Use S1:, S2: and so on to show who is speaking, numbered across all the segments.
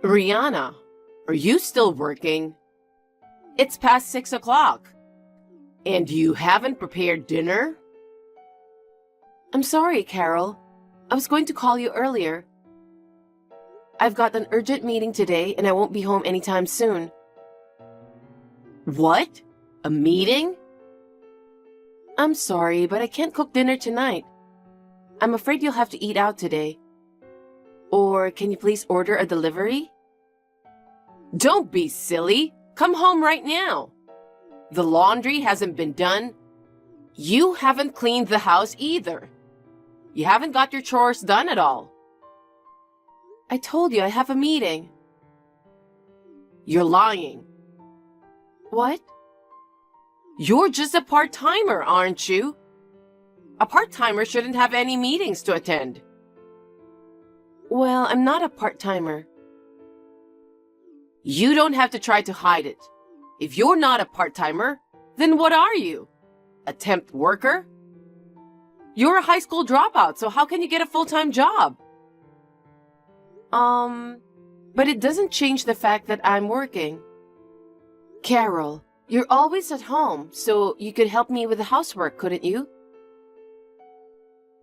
S1: Rihanna, are you still working? It's past 6 o'clock. And you haven't prepared dinner? I'm sorry, Carol. I was going to call you earlier. I've got an urgent meeting today and I won't be home anytime soon. What? A meeting? I'm sorry, but I can't cook dinner tonight. I'm afraid you'll have to eat out today. Or can you please order a delivery? Don't be silly. Come home right now. The laundry hasn't been done. You haven't cleaned the house either. You haven't got your chores done at all. I told you I have a meeting. You're lying. What? You're just a part-timer, aren't you? A part-timer shouldn't have any meetings to attend. Well, I'm not a part-timer. You don't have to try to hide it. If you're not a part-timer, then what are you? A temp worker? You're a high school dropout, so how can you get a full-time job? But it doesn't change the fact that I'm working. Carol, you're always at home, so you could help me with the housework, couldn't you?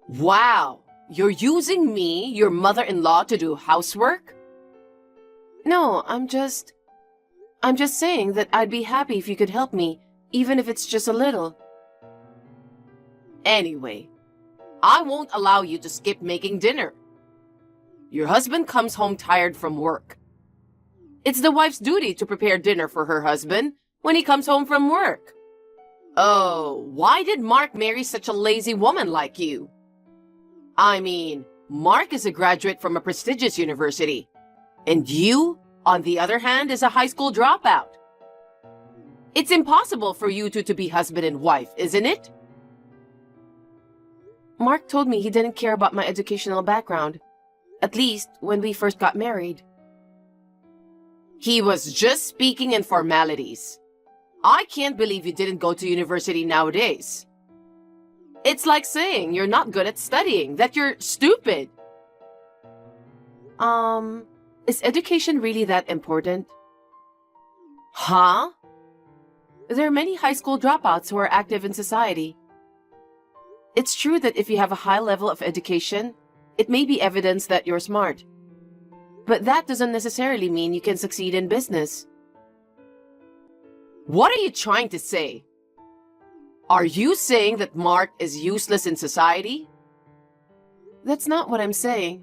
S1: Wow, you're using me, your mother-in-law, to do housework? No, I'm just saying that I'd be happy if you could help me, even if it's just a little. Anyway, I won't allow you to skip making dinner. Your husband comes home tired from work. It's the wife's duty to prepare dinner for her husband when he comes home from work. Oh, why did Mark marry such a lazy woman like you? I mean, Mark is a graduate from a prestigious university. And you, on the other hand, is a high school dropout. It's impossible for you two to be husband and wife, isn't it? Mark told me he didn't care about my educational background. At least, when we first got married. He was just speaking in formalities. I can't believe you didn't go to university nowadays. It's like saying you're not good at studying, that you're stupid. Is education really that important? Huh? There are many high school dropouts who are active in society. It's true that if you have a high level of education, it may be evidence that you're smart. But that doesn't necessarily mean you can succeed in business. What are you trying to say? Are you saying that Mark is useless in society? That's not what I'm saying.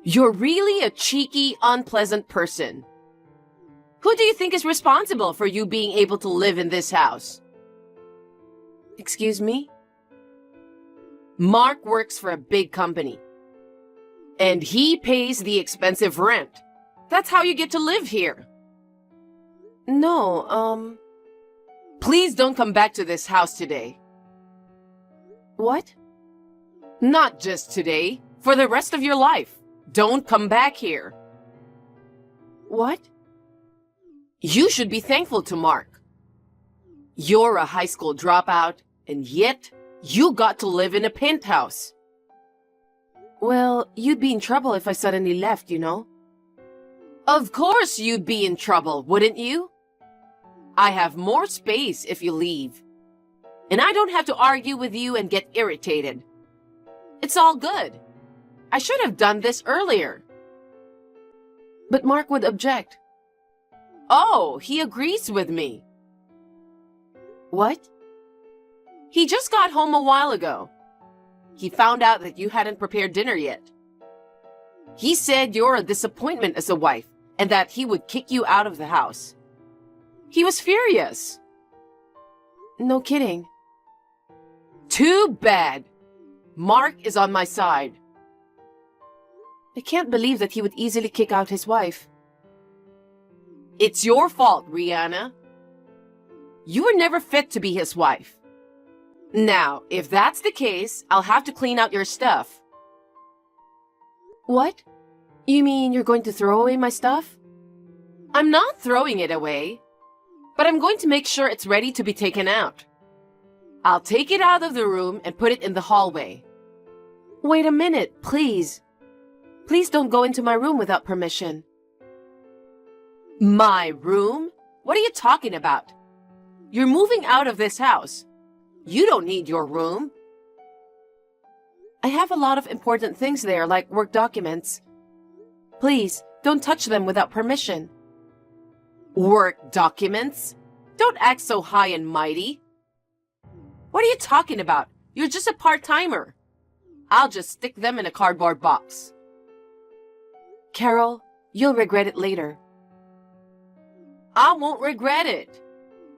S1: You're really a cheeky, unpleasant person. Who do you think is responsible for you being able to live in this house? Excuse me? Mark works for a big company. And he pays the expensive rent. That's how you get to live here. No, Please don't come back to this house today. What? Not just today. For the rest of your life. Don't come back here. What? You should be thankful to Mark. You're a high school dropout, and yet you got to live in a penthouse. Well, you'd be in trouble if I suddenly left, you know. Of course you'd be in trouble, wouldn't you? I have more space if you leave. And I don't have to argue with you and get irritated. It's all good. I should have done this earlier. But Mark would object. Oh, he agrees with me. What? He just got home a while ago. He found out that you hadn't prepared dinner yet. He said you're a disappointment as a wife and that he would kick you out of the house. He was furious. No kidding. Too bad. Mark is on my side. I can't believe that he would easily kick out his wife. It's your fault, Rihanna. You were never fit to be his wife. Now, if that's the case, I'll have to clean out your stuff. What? You mean you're going to throw away my stuff? I'm not throwing it away, but I'm going to make sure it's ready to be taken out. I'll take it out of the room and put it in the hallway. Wait a minute, please. Please don't go into my room without permission. My room? What are you talking about? You're moving out of this house. You don't need your room. I have a lot of important things there, like work documents. Please, don't touch them without permission. Work documents? Don't act so high and mighty. What are you talking about? You're just a part-timer. I'll just stick them in a cardboard box. Carol, you'll regret it later. I won't regret it.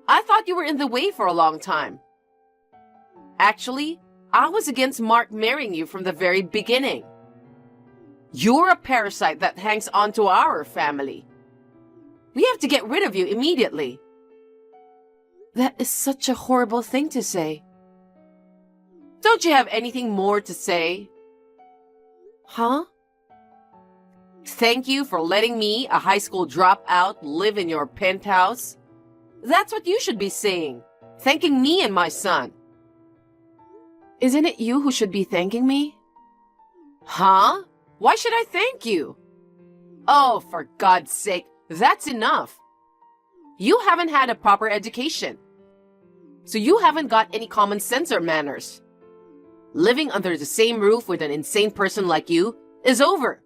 S1: I thought you were in the way for a long time. Actually, I was against Mark marrying you from the very beginning. You're a parasite that hangs on to our family. We have to get rid of you immediately. That is such a horrible thing to say. Don't you have anything more to say? Huh? Thank you for letting me, a high school dropout, live in your penthouse. That's what you should be saying. Thanking me and my son. Isn't it you who should be thanking me? Huh? Why should I thank you? Oh, for God's sake, that's enough. You haven't had a proper education. So you haven't got any common sense or manners. Living under the same roof with an insane person like you is over.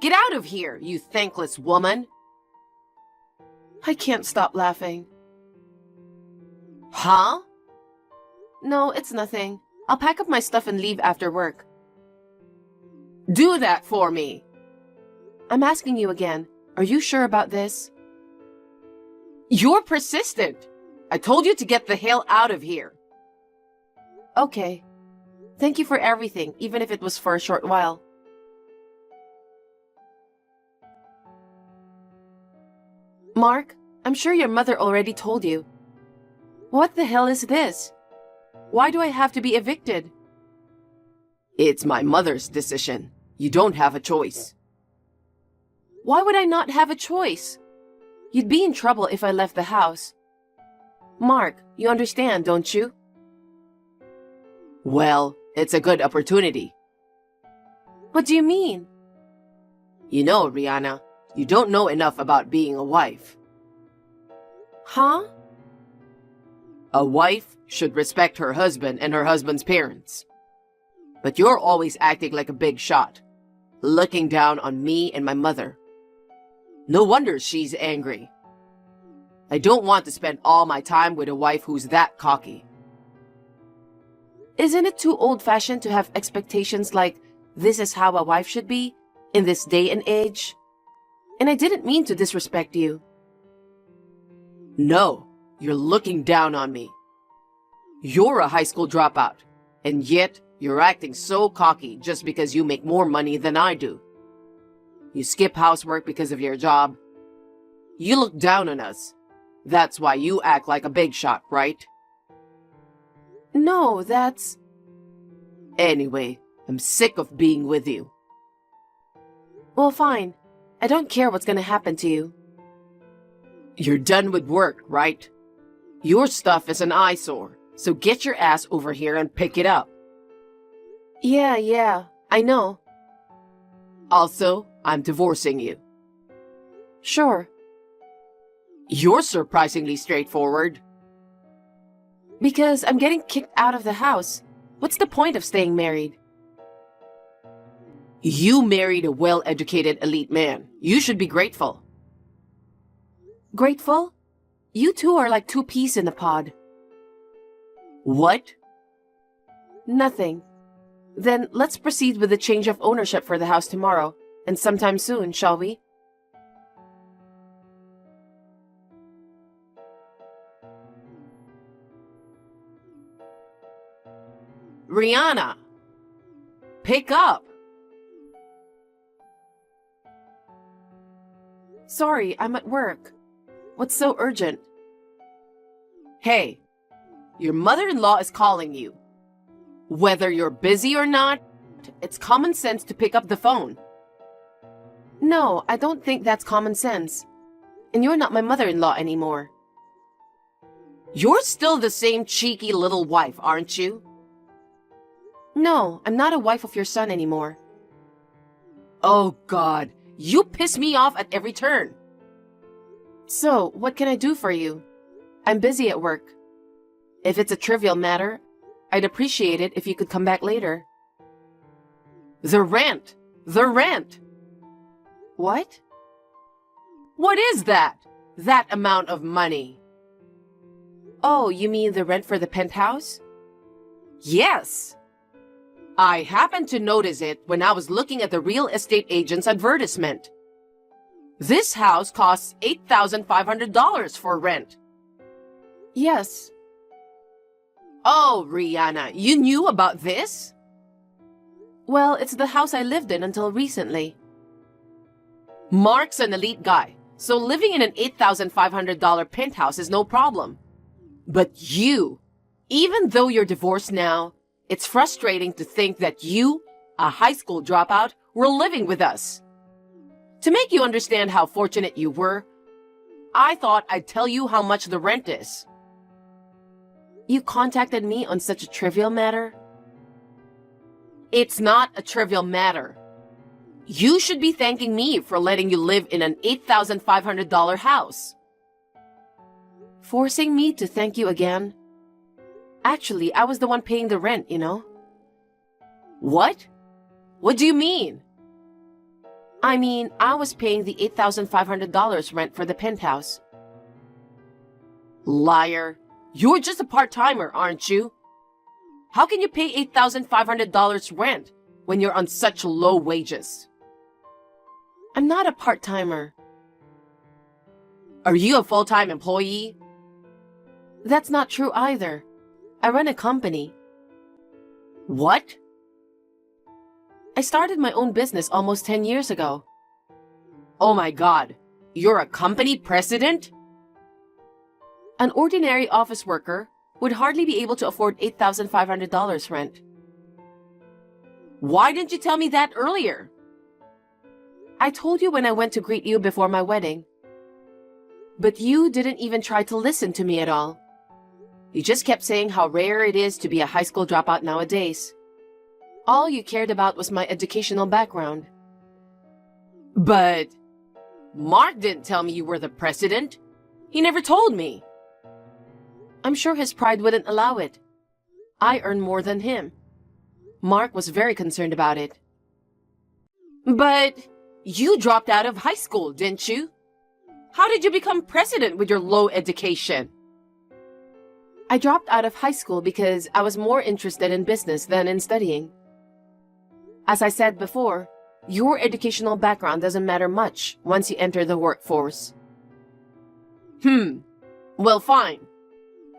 S1: Get out of here, you thankless woman. I can't stop laughing. Huh? No, it's nothing. I'll pack up my stuff and leave after work. Do that for me. I'm asking you again. Are you sure about this? You're persistent. I told you to get the hell out of here. Okay. Thank you for everything, even if it was for a short while. Mark, I'm sure your mother already told you. What the hell is this? Why do I have to be evicted? It's my mother's decision. You don't have a choice. Why would I not have a choice? You'd be in trouble if I left the house. Mark, you understand, don't you? Well, it's a good opportunity. What do you mean? You know, Rihanna, you don't know enough about being a wife. Huh? A wife should respect her husband and her husband's parents. But you're always acting like a big shot, looking down on me and my mother. No wonder she's angry. I don't want to spend all my time with a wife who's that cocky. Isn't it too old-fashioned to have expectations like this is how a wife should be in this day and age? And I didn't mean to disrespect you. No, you're looking down on me. You're a high school dropout, and yet you're acting so cocky just because you make more money than I do. You skip housework because of your job. You look down on us. That's why you act like a big shot, right? No, that's... Anyway, I'm sick of being with you. Well, fine. I don't care what's gonna happen to you. You're done with work, right? Your stuff is an eyesore, so get your ass over here and pick it up. Yeah, I know. Also, I'm divorcing you. Sure. You're surprisingly straightforward. Because I'm getting kicked out of the house. What's the point of staying married? You married a well-educated elite man. You should be grateful. Grateful? You two are like two peas in a pod. What? Nothing. Then let's proceed with the change of ownership for the house tomorrow, and sometime soon, shall we? Rihanna! Pick up! Sorry, I'm at work. What's so urgent? Hey, your mother-in-law is calling you. Whether you're busy or not, it's common sense to pick up the phone. No, I don't think that's common sense. And you're not my mother-in-law anymore. You're still the same cheeky little wife, aren't you? No, I'm not a wife of your son anymore. Oh God, you piss me off at every turn. So, what can I do for you? I'm busy at work. If it's a trivial matter, I'd appreciate it if you could come back later. The rent! The rent! What? What is that? That amount of money? Oh, you mean the rent for the penthouse? Yes! I happened to notice it when I was looking at the real estate agent's advertisement. This house costs $8,500 for rent. Yes. Oh, Rihanna, you knew about this? Well, it's the house I lived in until recently. Mark's an elite guy, so living in an $8,500 penthouse is no problem. But you, even though you're divorced now, it's frustrating to think that you, a high school dropout, were living with us. To make you understand how fortunate you were, I thought I'd tell you how much the rent is. You contacted me on such a trivial matter? It's not a trivial matter. You should be thanking me for letting you live in an $8,500 house. Forcing me to thank you again? Actually, I was the one paying the rent, you know? What? What do you mean? I mean, I was paying the $8,500 rent for the penthouse. Liar. You're just a part-timer, aren't you? How can you pay $8,500 rent when you're on such low wages? I'm not a part-timer. Are you a full-time employee? That's not true either. I run a company. What? I started my own business almost 10 years ago. Oh my God, you're a company president? An ordinary office worker would hardly be able to afford $8,500 rent. Why didn't you tell me that earlier? I told you when I went to greet you before my wedding. But you didn't even try to listen to me at all. You just kept saying how rare it is to be a high school dropout nowadays. All you cared about was my educational background. But Mark didn't tell me you were the president. He never told me. I'm sure his pride wouldn't allow it. I earn more than him. Mark was very concerned about it. But you dropped out of high school, didn't you? How did you become president with your low education? I dropped out of high school because I was more interested in business than in studying. As I said before, your educational background doesn't matter much once you enter the workforce. Well, fine.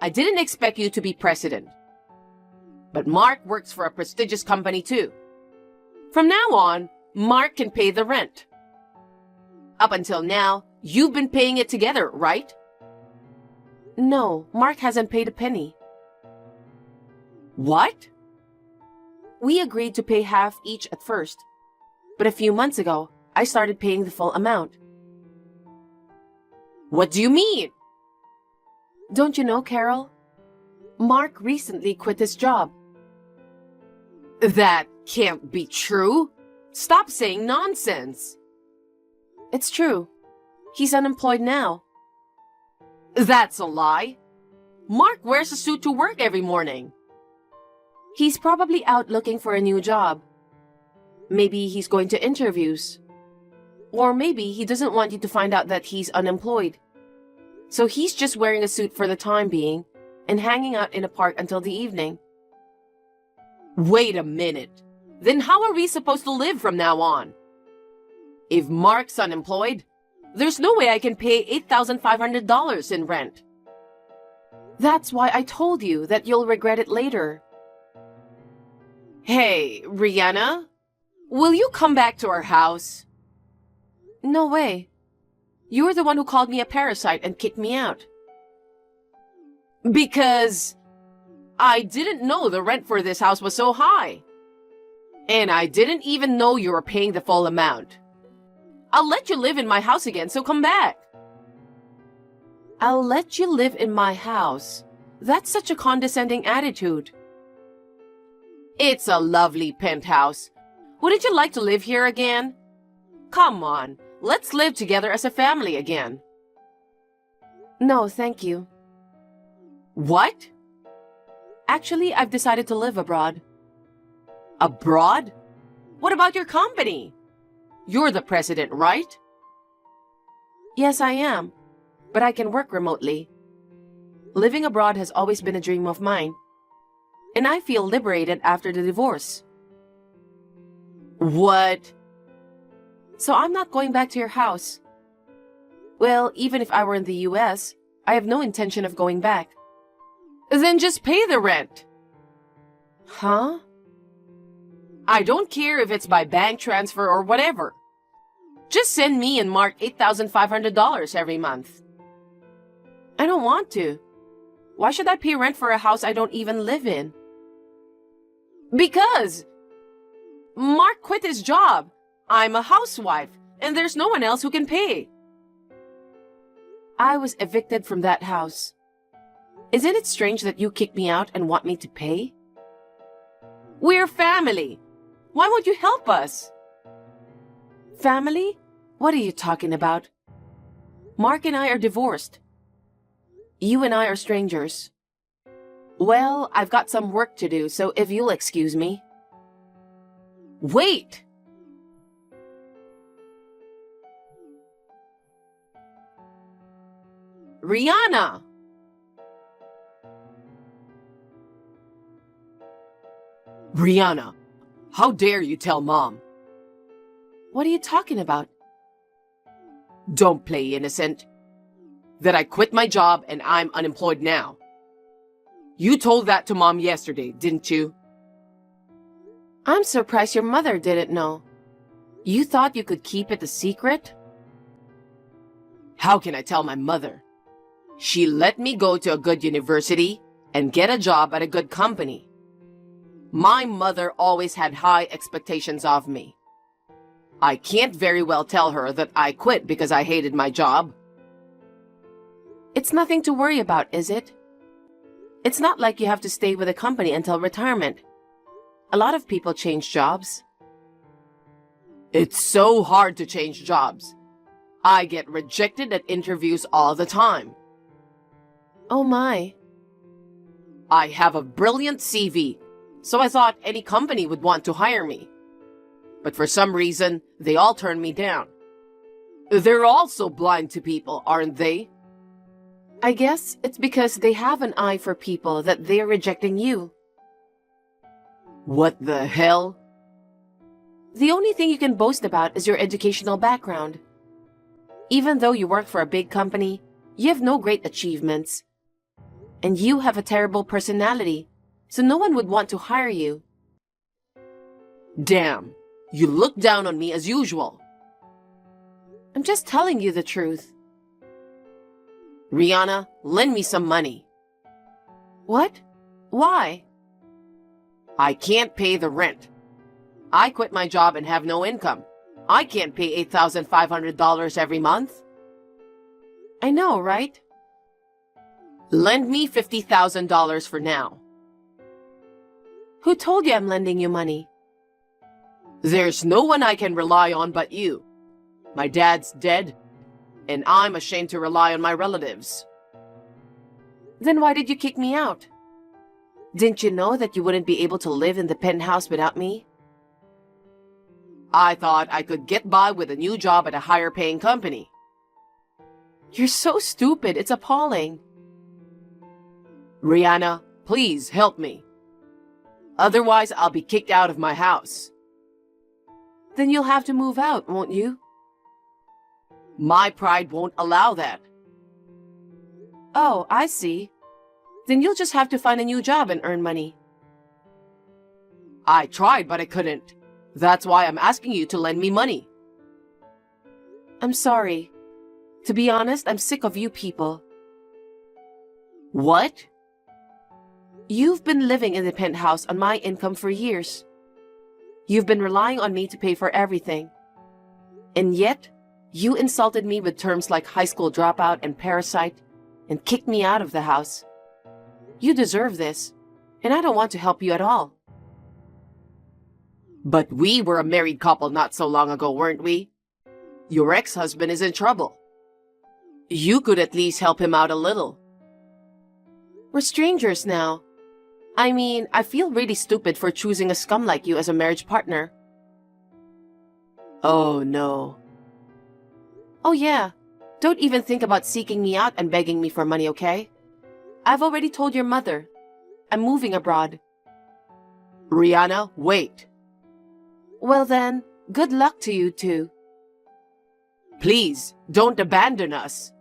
S1: I didn't expect you to be president. But Mark works for a prestigious company too. From now on, Mark can pay the rent. Up until now, you've been paying it together, right? No, Mark hasn't paid a penny. What? We agreed to pay half each at first, but a few months ago, I started paying the full amount. What do you mean? Don't you know, Carol? Mark recently quit his job. That can't be true. Stop saying nonsense. It's true. He's unemployed now. That's a lie. Mark wears a suit to work every morning. He's probably out looking for a new job. Maybe he's going to interviews. Or maybe he doesn't want you to find out that he's unemployed. So he's just wearing a suit for the time being and hanging out in a park until the evening. Wait a minute. Then how are we supposed to live from now on? If Mark's unemployed, there's no way I can pay $8,500 in rent. That's why I told you that you'll regret it later. Hey, Rihanna, will you come back to our house? No way. You're the one who called me a parasite and kicked me out. Because I didn't know the rent for this house was so high. And I didn't even know you were paying the full amount. I'll let you live in my house again, so come back. I'll let you live in my house. That's such a condescending attitude. It's a lovely penthouse. Wouldn't you like to live here again? Come on, let's live together as a family again. No, thank you. What? Actually, I've decided to live abroad. Abroad? What about your company? You're the president, right? Yes, I am, but I can work remotely. Living abroad has always been a dream of mine, and I feel liberated after the divorce. What? So I'm not going back to your house. Well, even if I were in the US, I have no intention of going back. Then just pay the rent. Huh? I don't care if it's by bank transfer or whatever. Just send me and Mark $8,500 every month. I don't want to. Why should I pay rent for a house I don't even live in? Because Mark quit his job. I'm a housewife, and there's no one else who can pay. I was evicted from that house. Isn't it strange that you kicked me out and want me to pay? We're family. Why won't you help us? Family? What are you talking about? Mark and I are divorced. You and I are strangers. Well, I've got some work to do, so if you'll excuse me. Wait! Rihanna! Rihanna, how dare you tell Mom? What are you talking about? Don't play innocent. That I quit my job and I'm unemployed now. You told that to Mom yesterday, didn't you? I'm surprised your mother didn't know. You thought you could keep it a secret? How can I tell my mother? She let me go to a good university and get a job at a good company. My mother always had high expectations of me. I can't very well tell her that I quit because I hated my job. It's nothing to worry about, is it? It's not like you have to stay with a company until retirement. A lot of people change jobs. It's so hard to change jobs. I get rejected at interviews all the time. Oh my. I have a brilliant CV, so I thought any company would want to hire me. But for some reason, they all turn me down. They're also blind to people, aren't they? I guess it's because they have an eye for people that they're rejecting you. What the hell? The only thing you can boast about is your educational background. Even though you work for a big company, you have no great achievements. And you have a terrible personality, so no one would want to hire you. Damn, you look down on me as usual. I'm just telling you the truth. Rihanna, lend me some money. What? Why? I can't pay the rent. I quit my job and have no income. I can't pay $8,500 every month. I know, right? Lend me $50,000 for now. Who told you I'm lending you money? There's no one I can rely on but you. My dad's dead, and I'm ashamed to rely on my relatives. Then why did you kick me out? Didn't you know that you wouldn't be able to live in the penthouse without me? I thought I could get by with a new job at a higher paying company. You're so stupid, it's appalling. Rihanna, please help me. Otherwise, I'll be kicked out of my house. Then you'll have to move out, won't you? My pride won't allow that. Oh, I see. Then you'll just have to find a new job and earn money. I tried, but I couldn't. That's why I'm asking you to lend me money. I'm sorry. To be honest, I'm sick of you people. What? You've been living in the penthouse on my income for years. You've been relying on me to pay for everything. And yet, you insulted me with terms like high school dropout and parasite and kicked me out of the house. You deserve this, and I don't want to help you at all. But we were a married couple not so long ago, weren't we? Your ex-husband is in trouble. You could at least help him out a little. We're strangers now. I mean, I feel really stupid for choosing a scum like you as a marriage partner. Oh, no. Oh, yeah. Don't even think about seeking me out and begging me for money, okay? I've already told your mother. I'm moving abroad. Rihanna, wait. Well then, good luck to you two. Please, don't abandon us.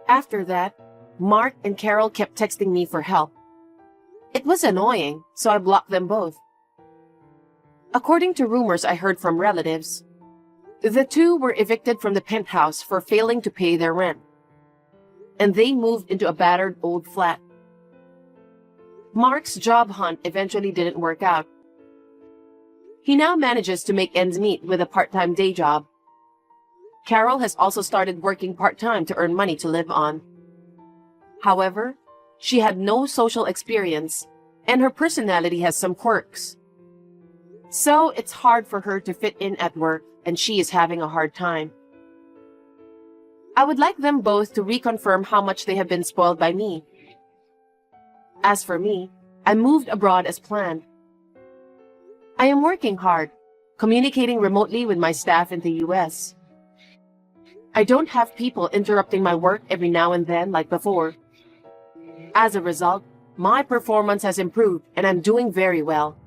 S1: After that, Mark and Carol kept texting me for help. It was annoying, so I blocked them both. According to rumors I heard from relatives, the two were evicted from the penthouse for failing to pay their rent, and they moved into a battered old flat. Mark's job hunt eventually didn't work out. He now manages to make ends meet with a part-time day job. Carol has also started working part-time to earn money to live on. However, she had no social experience, and her personality has some quirks. So it's hard for her to fit in at work, and she is having a hard time. I would like them both to reconfirm how much they have been spoiled by me. As for me, I moved abroad as planned. I am working hard, communicating remotely with my staff in the US. I don't have people interrupting my work every now and then like before. As a result, my performance has improved and I'm doing very well.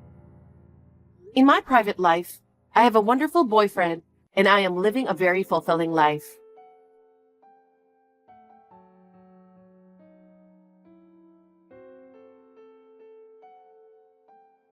S1: In my private life, I have a wonderful boyfriend and I am living a very fulfilling life.